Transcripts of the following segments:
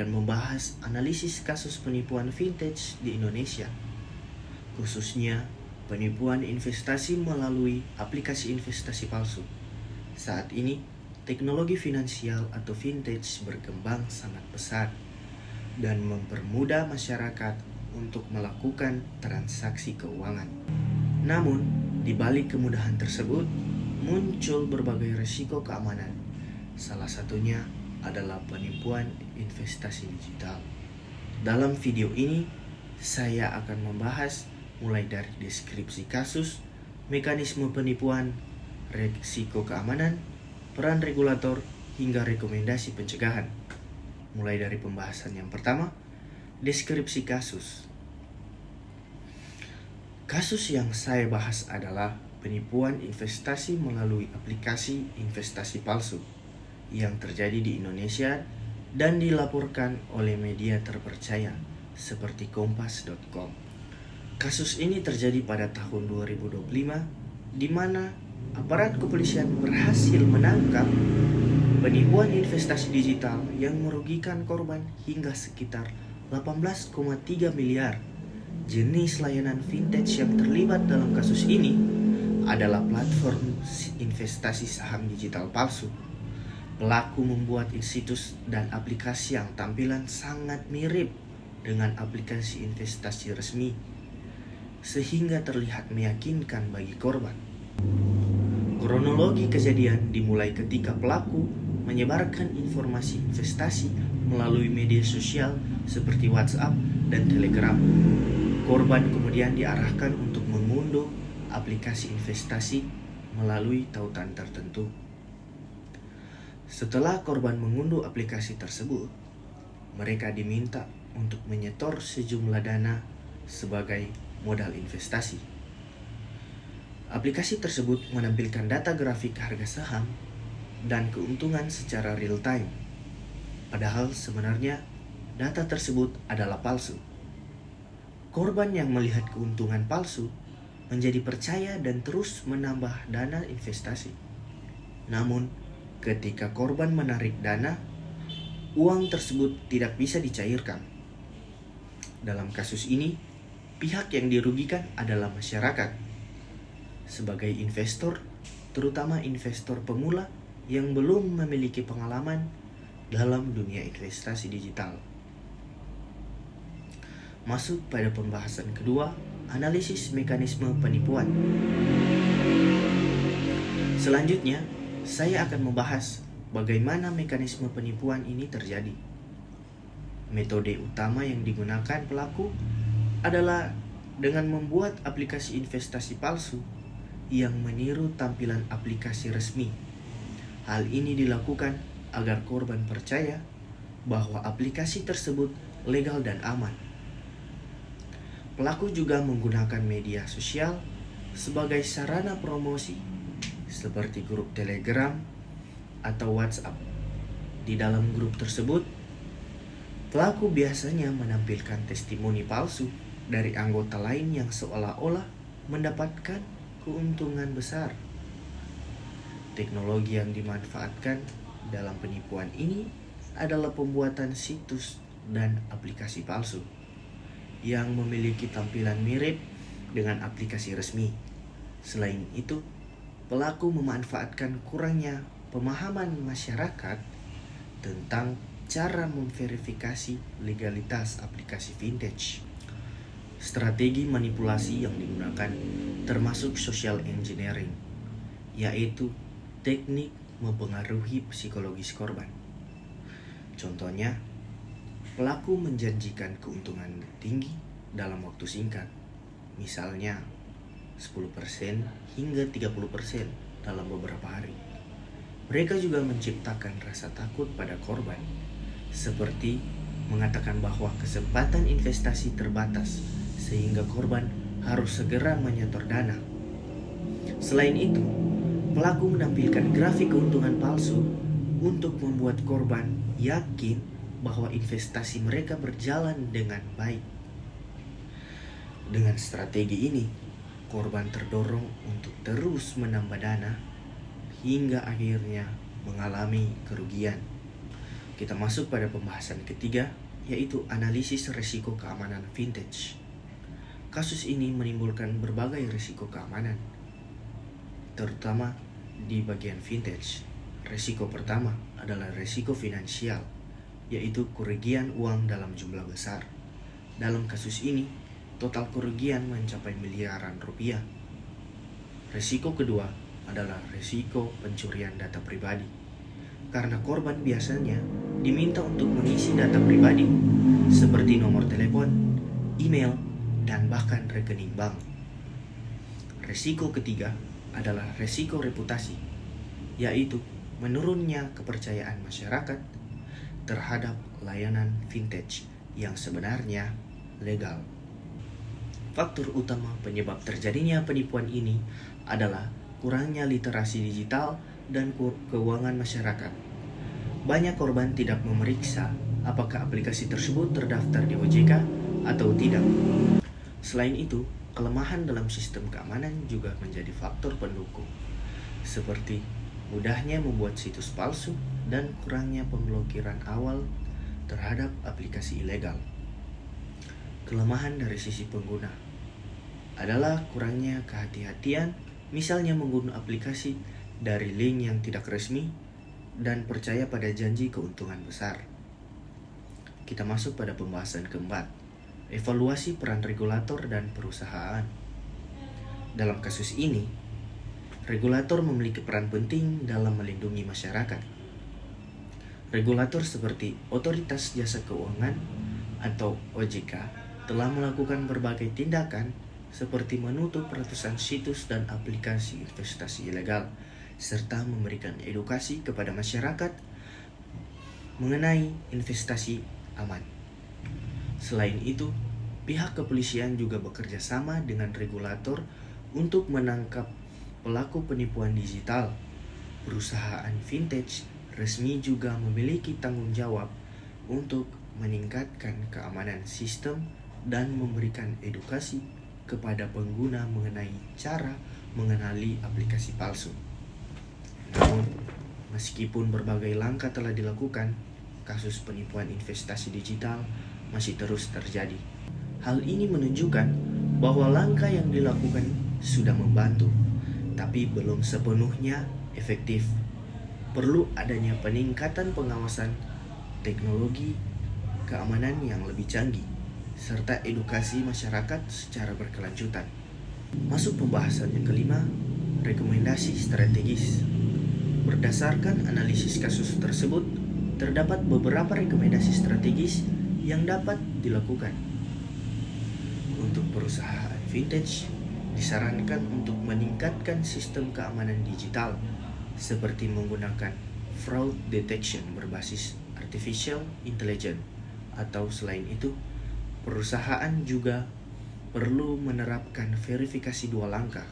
akan membahas analisis kasus penipuan vintage di Indonesia, khususnya penipuan investasi melalui aplikasi investasi palsu. Saat ini, teknologi finansial atau vintage berkembang sangat pesat dan mempermudah masyarakat untuk melakukan transaksi keuangan. Namun, di balik kemudahan tersebut, muncul berbagai risiko keamanan. Salah satunya adalah penipuan investasi digital. Dalam video ini, saya akan membahas mulai dari deskripsi kasus, mekanisme penipuan, risiko keamanan, peran regulator, hingga rekomendasi pencegahan. Mulai dari pembahasan yang pertama, deskripsi kasus. Kasus yang saya bahas adalah penipuan investasi melalui aplikasi investasi palsu yang terjadi di Indonesia dan dilaporkan oleh media terpercaya seperti kompas.com. Kasus ini terjadi pada tahun 2025 di mana aparat kepolisian berhasil menangkap penipuan investasi digital yang merugikan korban hingga sekitar 18,3 miliar. Jenis layanan vintage yang terlibat dalam kasus ini adalah platform investasi saham digital palsu. Pelaku membuat situs dan aplikasi yang tampilan sangat mirip dengan aplikasi investasi resmi, sehingga terlihat meyakinkan bagi korban. Kronologi kejadian dimulai ketika pelaku menyebarkan informasi investasi melalui media sosial seperti WhatsApp dan Telegram. Korban kemudian diarahkan untuk mengunduh aplikasi investasi melalui tautan tertentu. Setelah korban mengunduh aplikasi tersebut, mereka diminta untuk menyetor sejumlah dana sebagai modal investasi. Aplikasi tersebut menampilkan data grafik harga saham dan keuntungan secara real time. Padahal sebenarnya data tersebut adalah palsu. Korban yang melihat keuntungan palsu menjadi percaya dan terus menambah dana investasi. Namun, ketika korban menarik dana, uang tersebut tidak bisa dicairkan. Dalam kasus ini, pihak yang dirugikan adalah masyarakat. Sebagai investor, terutama investor pemula yang belum memiliki pengalaman dalam dunia investasi digital. Masuk pada pembahasan kedua, analisis mekanisme penipuan. Selanjutnya, saya akan membahas bagaimana mekanisme penipuan ini terjadi. Metode utama yang digunakan pelaku adalah dengan membuat aplikasi investasi palsu yang meniru tampilan aplikasi resmi. Hal ini dilakukan agar korban percaya bahwa aplikasi tersebut legal dan aman. Pelaku juga menggunakan media sosial sebagai sarana promosi seperti grup Telegram atau WhatsApp. Di dalam grup tersebut, pelaku biasanya menampilkan testimoni palsu dari anggota lain yang seolah-olah mendapatkan keuntungan besar. Teknologi yang dimanfaatkan dalam penipuan ini adalah pembuatan situs dan aplikasi palsu yang memiliki tampilan mirip dengan aplikasi resmi. Selain itu, pelaku memanfaatkan kurangnya pemahaman masyarakat tentang cara memverifikasi legalitas aplikasi vintage. Strategi manipulasi yang digunakan termasuk social engineering, yaitu teknik mempengaruhi psikologis korban. Contohnya, pelaku menjanjikan keuntungan tinggi dalam waktu singkat, misalnya 10% hingga 30% dalam beberapa hari. Mereka juga menciptakan rasa takut pada korban, seperti mengatakan bahwa kesempatan investasi terbatas sehingga korban harus segera menyetor dana. Selain itu, pelaku menampilkan grafik keuntungan palsu untuk membuat korban yakin bahwa investasi mereka berjalan dengan baik. Dengan strategi ini, korban terdorong untuk terus menambah dana hingga akhirnya mengalami kerugian. Kita masuk pada pembahasan ketiga, yaitu analisis risiko keamanan vintage. Kasus ini menimbulkan berbagai risiko keamanan, terutama di bagian vintage. Risiko pertama adalah risiko finansial, yaitu kerugian uang dalam jumlah besar. Dalam kasus ini, total kerugian mencapai miliaran rupiah. Risiko kedua adalah risiko pencurian data pribadi, karena korban biasanya diminta untuk mengisi data pribadi seperti nomor telepon, email, dan bahkan rekening bank. Risiko ketiga adalah risiko reputasi, yaitu menurunnya kepercayaan masyarakat terhadap layanan vintage yang sebenarnya legal. Faktor utama penyebab terjadinya penipuan ini adalah kurangnya literasi digital dan keuangan masyarakat. Banyak korban tidak memeriksa apakah aplikasi tersebut terdaftar di OJK atau tidak. Selain itu, kelemahan dalam sistem keamanan juga menjadi faktor pendukung, seperti mudahnya membuat situs palsu dan kurangnya pemblokiran awal terhadap aplikasi ilegal. Kelemahan dari sisi pengguna adalah kurangnya kehati-hatian, misalnya menggunakan aplikasi dari link yang tidak resmi dan percaya pada janji keuntungan besar. Kita masuk pada pembahasan keempat, evaluasi peran regulator dan perusahaan. Dalam kasus ini, regulator memiliki peran penting dalam melindungi masyarakat. Regulator seperti Otoritas Jasa Keuangan atau OJK telah melakukan berbagai tindakan seperti menutup ratusan situs dan aplikasi investasi ilegal, serta memberikan edukasi kepada masyarakat mengenai investasi aman. Selain itu, pihak kepolisian juga bekerja sama dengan regulator untuk menangkap pelaku penipuan digital. Perusahaan vintage resmi juga memiliki tanggung jawab untuk meningkatkan keamanan sistem dan memberikan edukasi kepada pengguna mengenai cara mengenali aplikasi palsu. Namun, meskipun berbagai langkah telah dilakukan, kasus penipuan investasi digital masih terus terjadi. Hal ini menunjukkan bahwa langkah yang dilakukan sudah membantu, tapi belum sepenuhnya efektif. Perlu adanya peningkatan pengawasan, teknologi keamanan yang lebih canggih, serta edukasi masyarakat secara berkelanjutan. Masuk pembahasan yang kelima, rekomendasi strategis. Berdasarkan analisis kasus tersebut, terdapat beberapa rekomendasi strategis yang dapat dilakukan. Untuk perusahaan vintage, disarankan untuk meningkatkan sistem keamanan digital seperti menggunakan fraud detection berbasis artificial intelligence, atau selain itu, perusahaan juga perlu menerapkan verifikasi dua langkah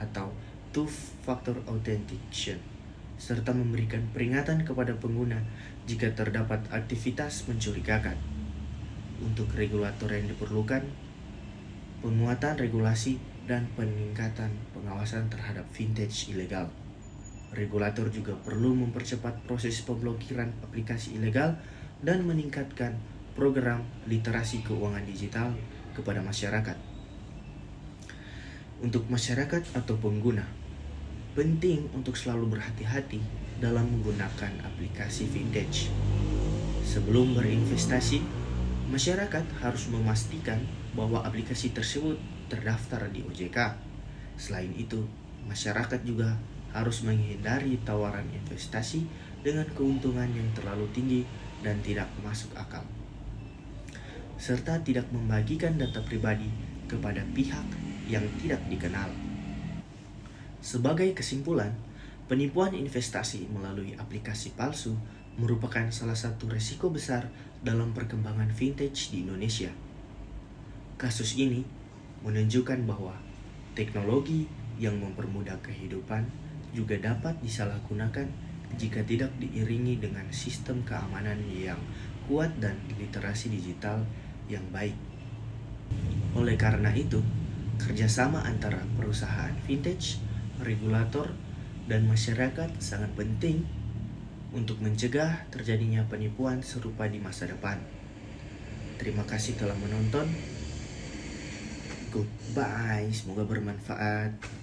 atau two-factor authentication, serta memberikan peringatan kepada pengguna jika terdapat aktivitas mencurigakan. Untuk regulator yang diperlukan, penguatan regulasi dan peningkatan pengawasan terhadap vintage ilegal. Regulator juga perlu mempercepat proses pemblokiran aplikasi ilegal dan meningkatkan program literasi keuangan digital kepada masyarakat. Untuk masyarakat atau pengguna, penting untuk selalu berhati-hati dalam menggunakan aplikasi vintage. Sebelum berinvestasi, masyarakat harus memastikan bahwa aplikasi tersebut terdaftar di OJK. Selain itu, masyarakat juga harus menghindari tawaran investasi dengan keuntungan yang terlalu tinggi dan tidak masuk akal, serta tidak membagikan data pribadi kepada pihak yang tidak dikenal. Sebagai kesimpulan, penipuan investasi melalui aplikasi palsu merupakan salah satu risiko besar dalam perkembangan vintage di Indonesia. Kasus ini menunjukkan bahwa teknologi yang mempermudah kehidupan juga dapat disalahgunakan jika tidak diiringi dengan sistem keamanan yang kuat dan literasi digital yang baik. Oleh karena itu, kerjasama antara perusahaan vintage, regulator, dan masyarakat sangat penting untuk mencegah terjadinya penipuan serupa di masa depan. Terima kasih telah menonton. Goodbye, semoga bermanfaat.